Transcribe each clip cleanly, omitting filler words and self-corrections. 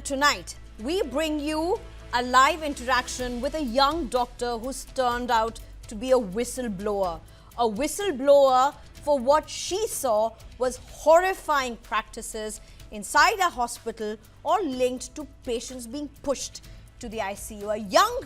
tonight, we bring you a live interaction with a young doctor who's turned out to be a whistleblower. A whistleblower for what she saw was horrifying practices inside a hospital or linked to patients being pushed to the ICU. A young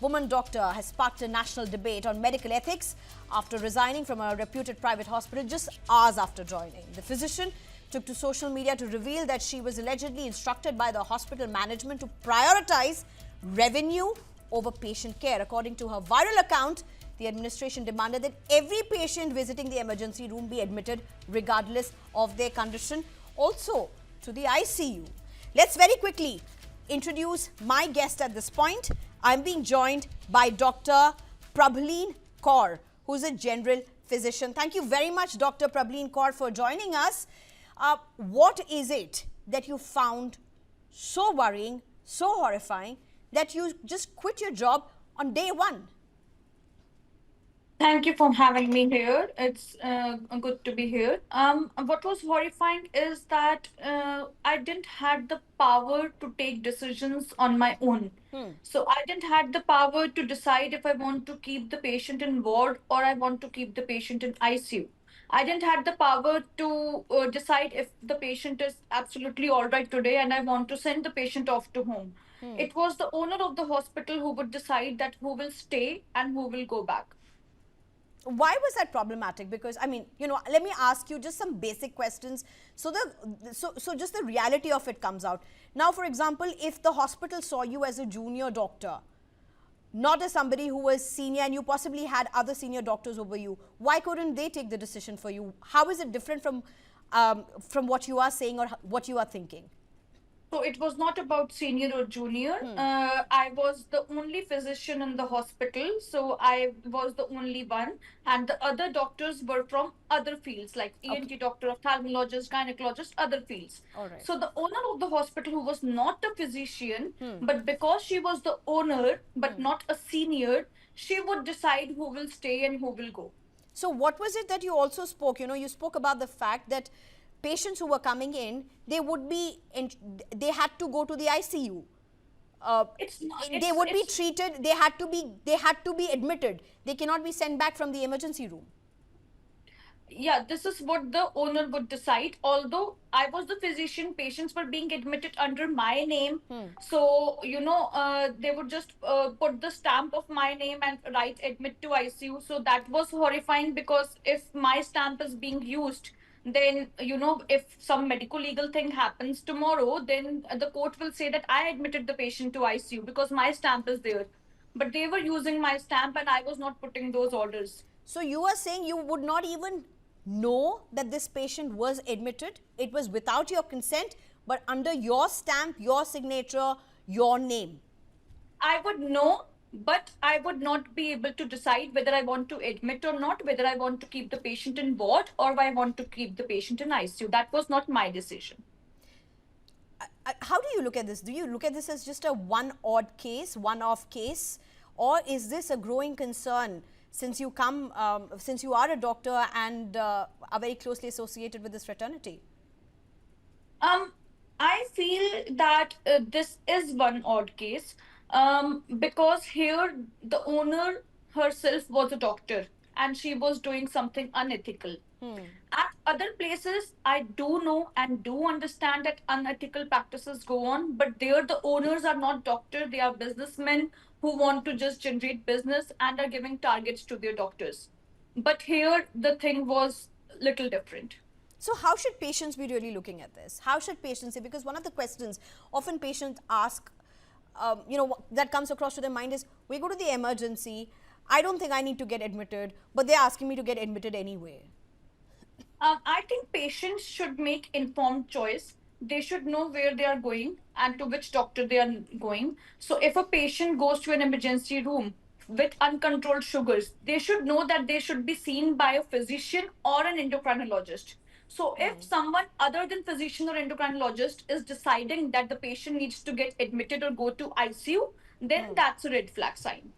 woman doctor has sparked a national debate on medical ethics after resigning from a reputed private hospital just hours after joining. The physician took to social media to reveal that she was allegedly instructed by the hospital management to prioritize revenue over patient care. According to her viral account, the administration demanded that every patient visiting the emergency room be admitted regardless of their condition, also to the ICU. Let's very quickly introduce my guest at this point. I'm being joined by Dr. Prableen Kaur, who's a general physician. Thank you very much, Dr. Prableen Kaur, for joining us. What is it that you found so worrying, so horrifying, that you just quit your job on day one? Thank you for having me here. It's good to be here. What was horrifying is that I didn't had the power to take decisions on my own. So I didn't had the power to decide if I want to keep the patient in ward or I want to keep the patient in ICU. I didn't had the power to decide if the patient is absolutely all right today and I want to send the patient off to home. It was the owner of the hospital who would decide that who will stay and who will go back. Why was that problematic? Because, I mean, let me ask you just some basic questions so just the reality of it comes out. Now, for example, if the hospital saw you as a junior doctor, not as somebody who was senior, and you possibly had other senior doctors over you, why couldn't they take the decision for you? How is it different from what you are saying or what you are thinking? So it was not about senior or junior. I was the only physician in the hospital, so I was the only one, and the other doctors were from other fields like ENT doctor, ophthalmologist, gynecologist, other fields. All right. So the owner of the hospital, who was not a physician, but because she was the owner, but not a senior, she would decide who will stay and who will go. So what was it that you also spoke? You spoke about the fact that patients who were coming in, they had to go to the ICU. They would be treated. They had to be admitted. They cannot be sent back from the emergency room. Yeah, this is what the owner would decide. Although I was the physician, patients were being admitted under my name. So, they would just put the stamp of my name and write admit to ICU. So that was horrifying, because if my stamp is being used, then, if some medical legal thing happens tomorrow, then the court will say that I admitted the patient to ICU because my stamp is there. But they were using my stamp and I was not putting those orders. So you are saying you would not even know that this patient was admitted? It was without your consent, but under your stamp, your signature, your name? I would know, but I would not be able to decide whether I want to admit or not, whether I want to keep the patient in ward or I want to keep the patient in ICU. That was not my decision. How do you look at this? Do you look at this as just a one-off case, or is this a growing concern since you are a doctor and are very closely associated with this fraternity? I feel that this is one odd case, because here the owner herself was a doctor and she was doing something unethical. At other places, I do know and do understand that unethical practices go on, but there the owners are not doctors, they are businessmen who want to just generate business and are giving targets to their doctors. But here the thing was little different. So how should patients be really looking at this? How should patients say? Because one of the questions often patients ask, that comes across to their mind is, we go to the emergency, I don't think I need to get admitted, but they're asking me to get admitted anyway. I think patients should make informed choice. They should know where they are going and to which doctor they are going. So if a patient goes to an emergency room with uncontrolled sugars, they should know that they should be seen by a physician or an endocrinologist. So if someone other than physician or endocrinologist is deciding that the patient needs to get admitted or go to ICU, then that's a red flag sign.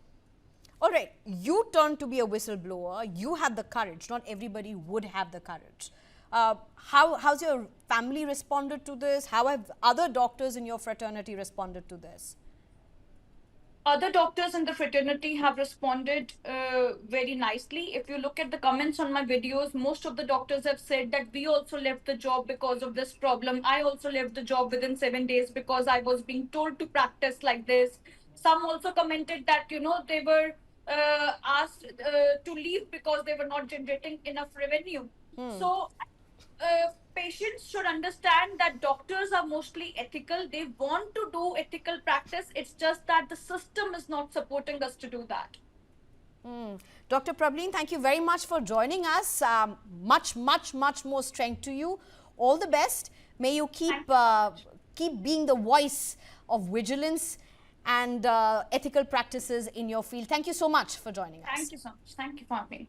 All right, you turned to be a whistleblower. You had the courage. Not everybody would have the courage. How's your family responded to this? How have other doctors in your fraternity responded to this? Other doctors in the fraternity have responded very nicely. If you look at the comments on my videos, most of the doctors have said that we also left the job because of this problem. I also left the job within 7 days because I was being told to practice like this. Some also commented that, they were asked to leave because they were not generating enough revenue. So patients should understand that doctors are mostly ethical. They want to do ethical practice. It's just that the system is not supporting us to do that. Dr. Prableen, thank you very much for joining us. Much more strength to you. All the best. May you keep being the voice of vigilance and ethical practices in your field. Thank you so much for joining us. Thank you so much. Thank you for having me.